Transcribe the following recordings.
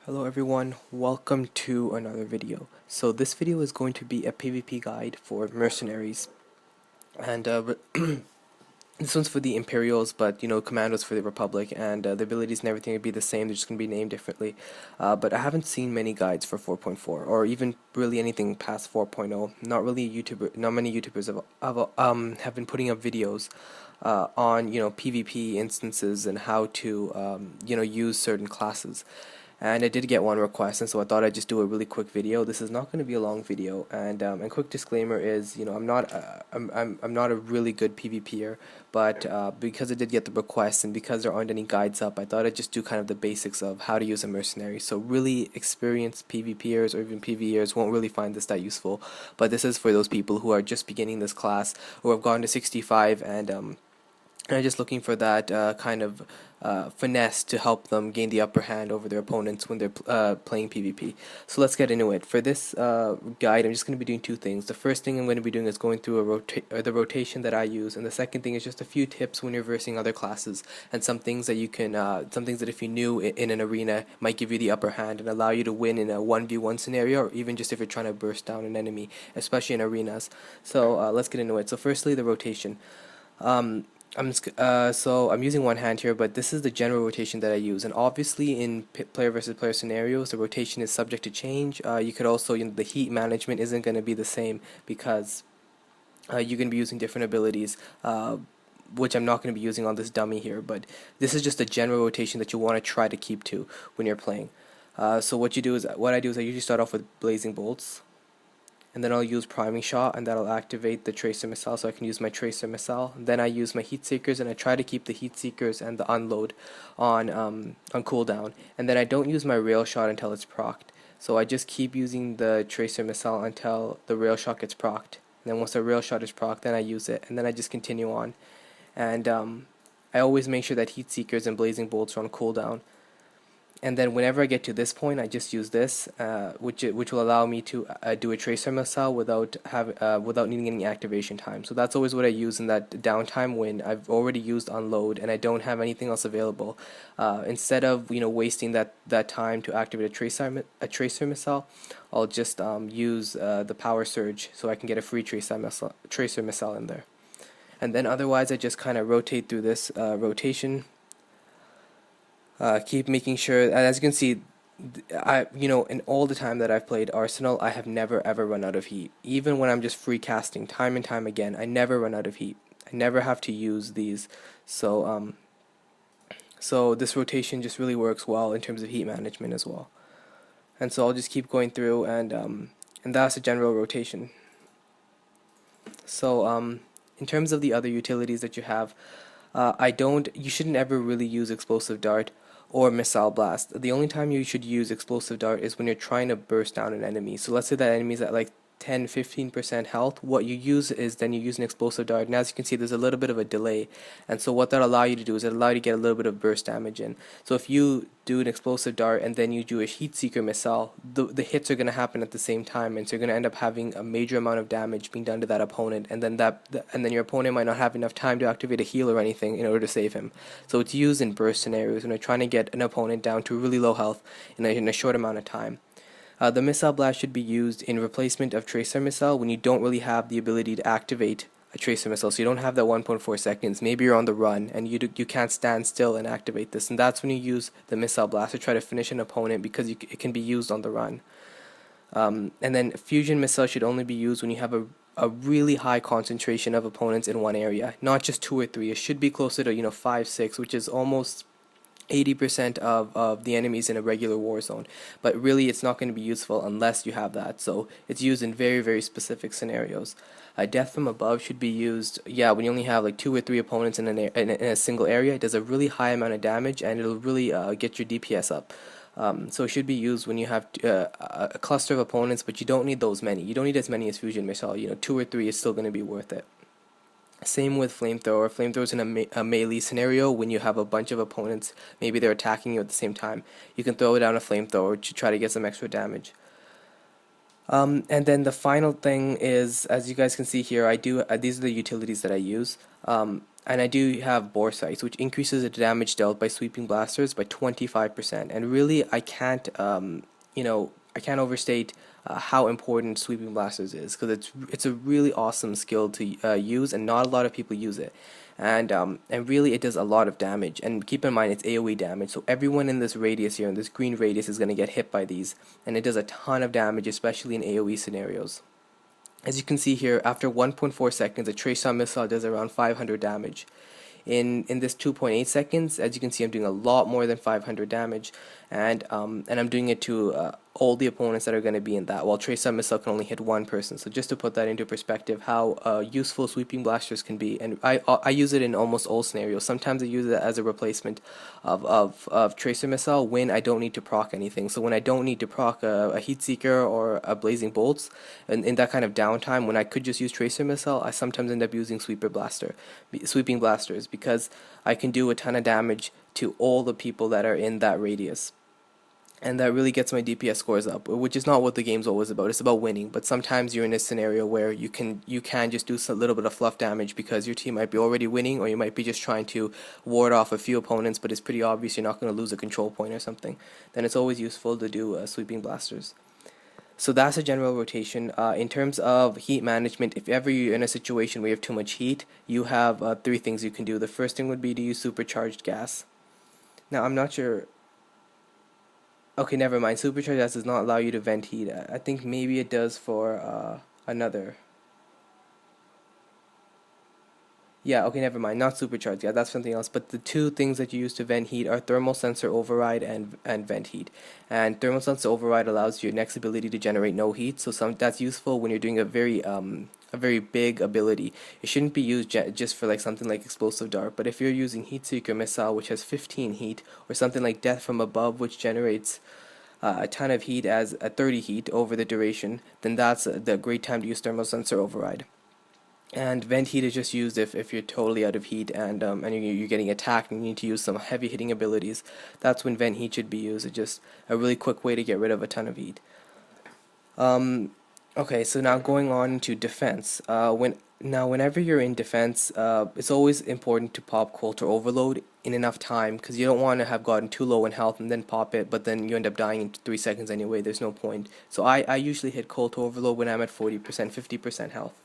Hello everyone, welcome to another video. So this video is going to be a PvP guide for mercenaries, and this one's for the Imperials, but Commandos for the Republic, and the abilities and everything would be the same. They're just going to be named differently. But I haven't seen many guides for 4.4, or even really anything past 4.0. Not many YouTubers have been putting up videos on PvP instances and how to use certain classes. And I did get one request, and so I thought I'd just do a really quick video. This is not going to be a long video, and quick disclaimer is, I'm not a really good PvPer, but because I did get the request and because there aren't any guides up, I thought I'd just do kind of the basics of how to use a mercenary. So really experienced PvPers or even PvEers won't really find this that useful, but this is for those people who are just beginning this class or have gone to 65 and are just looking for that kind of finesse to help them gain the upper hand over their opponents when they're playing PvP. So let's get into it. For this guide, I'm just going to be doing two things. The first thing I'm going to be doing is going through the rotation that I use, and the second thing is just a few tips when you're versing other classes, and some things that you can, some things that if you knew in an arena might give you the upper hand and allow you to win in a 1v1 scenario, or even just if you're trying to burst down an enemy, especially in arenas. So let's get into it. So firstly, the rotation. So I'm using one hand here, but this is the general rotation that I use, and obviously in player versus player scenarios, the rotation is subject to change. You could also, the heat management isn't going to be the same because you're going to be using different abilities, which I'm not going to be using on this dummy here, but this is just a general rotation that you want to try to keep to when you're playing. So what I do is I usually start off with blazing bolts, and then I'll use priming shot, and that'll activate the tracer missile, so I can use my tracer missile. Then I use my heat seekers, and I try to keep the heat seekers and the unload on cooldown. And then I don't use my rail shot until it's procced, so I just keep using the tracer missile until the rail shot gets procced. And then once the rail shot is procced, then I use it, and then I just continue on. And I always make sure that heat seekers and blazing bolts are on cooldown. And then whenever I get to this point, I just use this, which will allow me to do a tracer missile without needing any activation time. So that's always what I use in that downtime when I've already used unload and I don't have anything else available. Instead of wasting that time to activate a tracer missile, I'll just use the power surge so I can get a free tracer missile in there. And then otherwise, I just kind of rotate through this rotation. Keep making sure, and as you can see, in all the time that I've played Arsenal, I have never ever run out of heat. Even when I'm just free casting, time and time again, I never run out of heat. I never have to use these. So so this rotation just really works well in terms of heat management as well. And so I'll just keep going through, and that's a general rotation. So in terms of the other utilities that you have, you shouldn't ever really use explosive dart or missile blast. The only time you should use explosive dart is when you're trying to burst down an enemy. So let's say that enemy's at like 10-15% health. What you use is then you use an explosive dart, and as you can see, there's a little bit of a delay, and so what that allow you to do is it allow you to get a little bit of burst damage in. So if you do an explosive dart and then you do a heat seeker missile, the hits are going to happen at the same time, and so you're going to end up having a major amount of damage being done to that opponent, and then your opponent might not have enough time to activate a heal or anything in order to save him. So it's used in burst scenarios when you're trying to get an opponent down to really low health in a short amount of time. The missile blast should be used in replacement of tracer missile when you don't really have the ability to activate a tracer missile, so you don't have that 1.4 seconds. Maybe you're on the run and you can't stand still and activate this, and that's when you use the missile blast to try to finish an opponent because it can be used on the run. And then fusion missile should only be used when you have a really high concentration of opponents in one area, not just 2 or 3. It should be closer to 5, 6, which is almost 80% of the enemies in a regular war zone, but really it's not going to be useful unless you have that, so it's used in very, very specific scenarios. Death from above should be used, when you only have like 2 or 3 opponents in a single area. It does a really high amount of damage, and it'll really get your DPS up. So it should be used when you have a cluster of opponents, but you don't need those many. You don't need as many as fusion missile. 2 or 3 is still going to be worth it. Same with flamethrower. Flamethrower's in a melee scenario when you have a bunch of opponents, maybe they're attacking you at the same time. You can throw down a flamethrower to try to get some extra damage. And then the final thing is, as you guys can see here, these are the utilities that I use. And I do have bore sights, which increases the damage dealt by sweeping blasters by 25%. And really, I can't overstate how important sweeping blasters is, because it's a really awesome skill to use, and not a lot of people use it. And really, it does a lot of damage. And keep in mind, it's AOE damage, so everyone in this radius here, in this green radius, is going to get hit by these, and it does a ton of damage, especially in AOE scenarios. As you can see here, after 1.4 seconds, a tracer missile does around 500 damage. In this 2.8 seconds, as you can see, I'm doing a lot more than 500 damage, and I'm doing it to all the opponents that are going to be in that, while tracer missile can only hit one person. So just to put that into perspective, how useful sweeping blasters can be, and I use it in almost all scenarios. Sometimes I use it as a replacement of tracer missile when I don't need to proc anything. So when I don't need to proc a heat seeker or a blazing bolts, and in that kind of downtime when I could just use tracer missile, I sometimes end up using sweeping blasters, because I can do a ton of damage to all the people that are in that radius. And that really gets my DPS scores up, which is not what the game's always about. It's about winning, but sometimes you're in a scenario where you can just do a little bit of fluff damage because your team might be already winning, or you might be just trying to ward off a few opponents, but it's pretty obvious you're not going to lose a control point or something. Then it's always useful to do sweeping blasters. So that's a general rotation. In terms of heat management, if ever you're in a situation where you have too much heat, you have three things you can do. The first thing would be to use supercharged gas. Now, I'm not sure. Okay, never mind. Supercharged gas does not allow you to vent heat. I think maybe it does for another. Yeah, okay, never mind. Not supercharged. Yeah, that's something else. But the two things that you use to vent heat are thermal sensor override and vent heat. And thermal sensor override allows your next ability to generate no heat. So that's useful when you're doing a very big ability. It shouldn't be used just for like something like explosive dart. But if you're using heat seeker missile, which has 15 heat, or something like death from above, which generates a ton of heat as a 30 heat over the duration, then that's the great time to use thermal sensor override. And vent heat is just used if you're totally out of heat, and you're getting attacked and you need to use some heavy hitting abilities. That's when vent heat should be used. It's just a really quick way to get rid of a ton of heat. Okay, so now going on to defense. Whenever you're in defense, it's always important to pop Coulter Overload in enough time, because you don't want to have gotten too low in health and then pop it, but then you end up dying in 3 seconds anyway. There's no point. So I usually hit Coulter Overload when I'm at 40%, 50% health.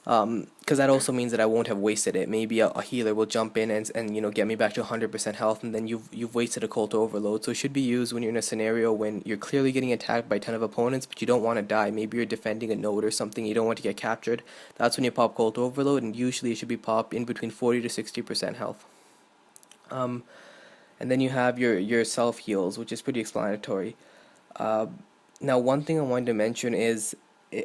Because that also means that I won't have wasted it. Maybe a healer will jump in and get me back to 100% health, and then you've wasted a Coulter Overload. So it should be used when you're in a scenario when you're clearly getting attacked by a ton of opponents, but you don't want to die. Maybe you're defending a node or something, you don't want to get captured. That's when you pop Coulter Overload, and usually it should be popped in between 40 to 60% health. And then you have your self heals, which is pretty explanatory. Now, one thing I wanted to mention is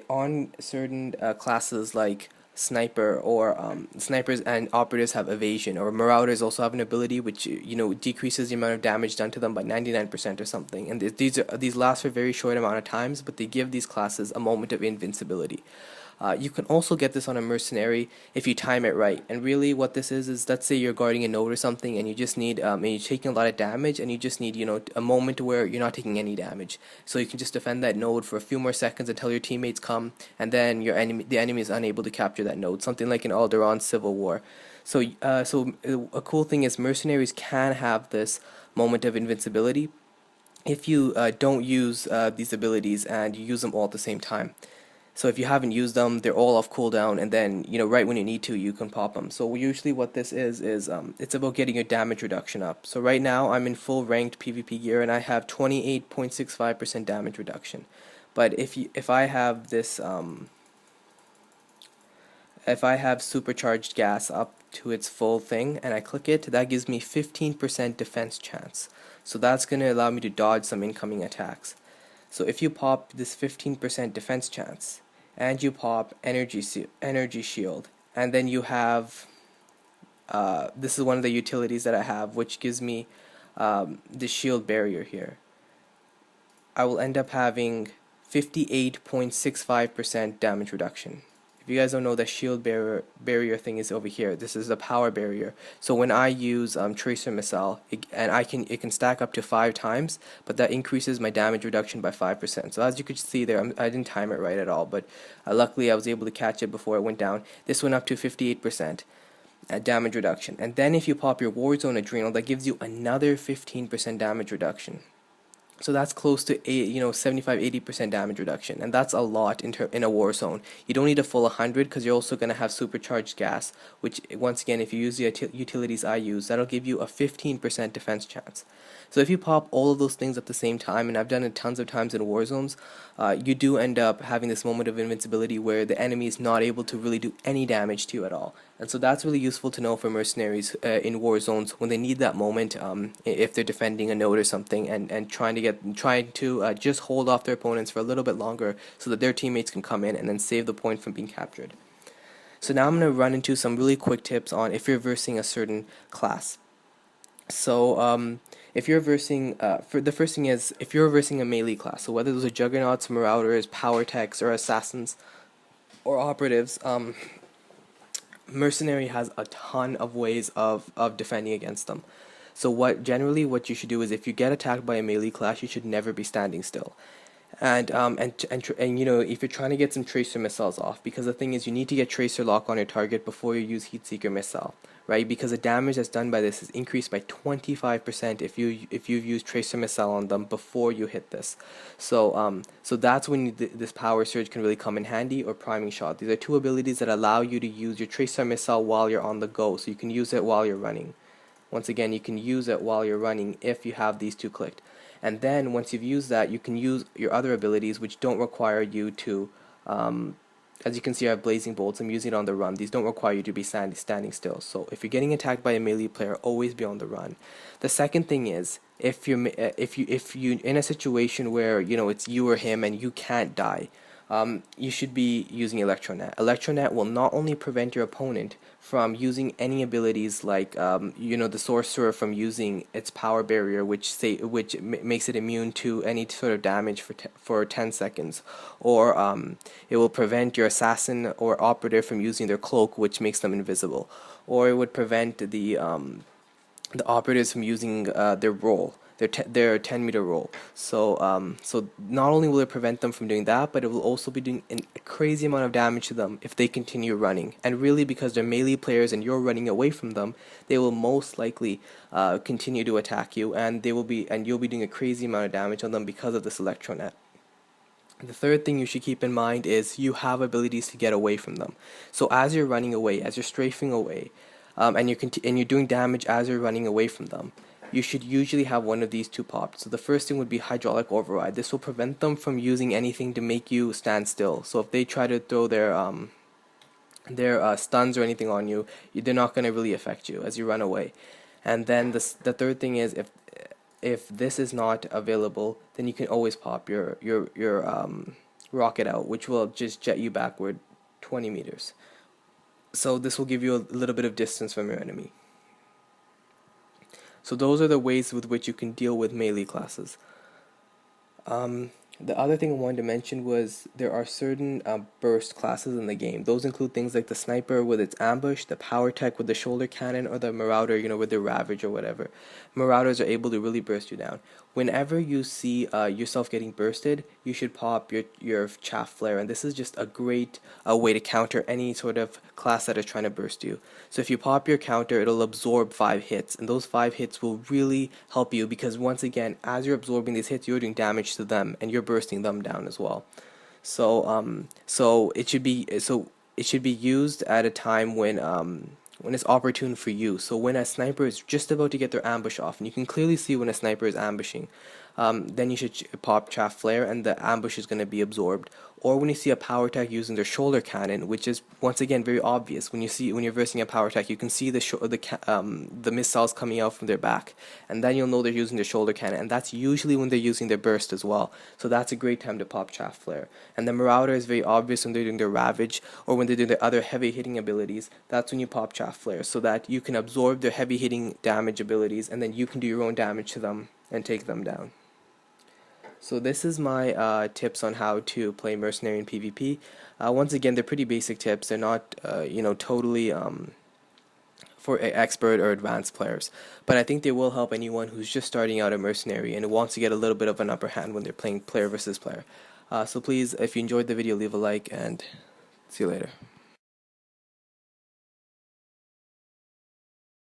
on certain classes like sniper, or snipers and operatives have evasion, or marauders also have an ability which decreases the amount of damage done to them by 99% or something. And these last for a very short amount of times, but they give these classes a moment of invincibility. You can also get this on a mercenary if you time it right. And really what this is let's say you're guarding a node or something, and you just need and you're taking a lot of damage, and you just need a moment where you're not taking any damage. So you can just defend that node for a few more seconds until your teammates come, and then the enemy is unable to capture that node. Something like in Alderaan Civil War. So a cool thing is mercenaries can have this moment of invincibility if you don't use these abilities and you use them all at the same time. So if you haven't used them, they're all off cooldown, and then right when you need to, you can pop them. So usually what this is it's about getting your damage reduction up. So right now I'm in full ranked PvP gear, and I have 28.65% damage reduction. But if I have this if I have supercharged gas up to its full thing and I click it, that gives me 15% defense chance. So that's going to allow me to dodge some incoming attacks. So if you pop this 15% defense chance, and you pop energy shield, and then you have this is one of the utilities that I have, which gives me the shield barrier here, I will end up having 58.65% damage reduction. If you guys don't know, the shield barrier thing is over here. This is the power barrier. So when I use tracer missile, it can stack up to 5 times, but that increases my damage reduction by 5%. So as you could see there, I didn't time it right at all, but luckily I was able to catch it before it went down. This went up to 58%. damage reduction. And then if you pop your Warzone Adrenal, that gives you another 15% damage reduction. So that's close to 75-80% damage reduction, and that's a lot in a war zone. You don't need a full 100 because you're also going to have supercharged gas, which once again, if you use the utilities I use, that'll give you a 15% defense chance. So if you pop all of those things at the same time, and I've done it tons of times in war zones, you do end up having this moment of invincibility where the enemy is not able to really do any damage to you at all. And so that's really useful to know for mercenaries in war zones when they need that moment, if they're defending a node or something, and trying to just hold off their opponents for a little bit longer so that their teammates can come in and then save the point from being captured. So now I'm going to run into some really quick tips on if you're versing a certain class. So if you're versing, the first thing is if you're versing a melee class, so whether those are juggernauts, marauders, power techs, or assassins, or operatives, Mercenary has a ton of ways of defending against them. So what you should do is if you get attacked by a melee class, you should never be standing still. And if you're trying to get some tracer missiles off, because the thing is you need to get tracer lock on your target before you use heat seeker missile, right? Because the damage that's done by this is increased by 25% if you've used tracer missile on them before you hit this. So that's when this power surge can really come in handy, or priming shot. These are two abilities that allow you to use your tracer missile while you're on the go, so you can use it while you're running. Once again, you can use it while you're running if you have these two clicked. And then once you've used that, you can use your other abilities which don't require you to, as you can see I have Blazing Bolts, I'm using it on the run. These don't require you to be standing still. So if you're getting attacked by a melee player, always be on the run. The second thing is, if you in a situation where it's you or him and you can't die, you should be using Electronet. Electronet will not only prevent your opponent from using any abilities like the sorcerer from using its power barrier, which makes it immune to any sort of damage for 10 seconds, or it will prevent your assassin or operative from using their cloak, which makes them invisible, or it would prevent the operatives from using their roll, their 10-meter roll. So not only will it prevent them from doing that, but it will also be doing a crazy amount of damage to them if they continue running. And really, because they're melee players and you're running away from them, they will most likely continue to attack you, and you'll be doing a crazy amount of damage on them because of this Electronet. The third thing you should keep in mind is you have abilities to get away from them. So as you're running away, as you're strafing away, and you're doing damage as you're running away from them, you should usually have one of these two popped. So the first thing would be Hydraulic Override. This will prevent them from using anything to make you stand still. So if they try to throw their stuns or anything on you, they're not going to really affect you as you run away. And then the third thing is if this is not available, then you can always pop your Rocket Out, which will just jet you backward 20 meters. So this will give you a little bit of distance from your enemy. So those are the ways with which you can deal with melee classes. The other thing I wanted to mention was there are certain burst classes in the game. Those include things like the Sniper with its ambush, the Power Tech with the shoulder cannon, or the Marauder, with their Ravage or whatever. Marauders are able to really burst you down. Whenever you see yourself getting bursted, you should pop your Chaff Flare, and this is just a great way to counter any sort of class that is trying to burst you. So if you pop your counter, it'll absorb 5 hits, and those 5 hits will really help you because once again, as you're absorbing these hits, you're doing damage to them, and you're bursting them down as well. So it should be used at a time when it's opportune for you. So when a sniper is just about to get their ambush off, and you can clearly see when a sniper is ambushing, then you should pop Chaff Flare, and the ambush is going to be absorbed. Or when you see a power tech using their shoulder cannon, which is once again very obvious. When you're versing a power tech, you can see the missiles coming out from their back, and then you'll know they're using their shoulder cannon, and that's usually when they're using their burst as well. So that's a great time to pop Chaff Flare. And the Marauder is very obvious when they're doing their Ravage or when they're doing their other heavy hitting abilities. That's when you pop Chaff Flare, so that you can absorb their heavy hitting damage abilities, and then you can do your own damage to them and take them down. So this is my tips on how to play Mercenary in PvP. Once again, they're pretty basic tips. They're not totally for expert or advanced players, but I think they will help anyone who's just starting out at Mercenary and wants to get a little bit of an upper hand when they're playing player versus player. So please, if you enjoyed the video, leave a like, and see you later.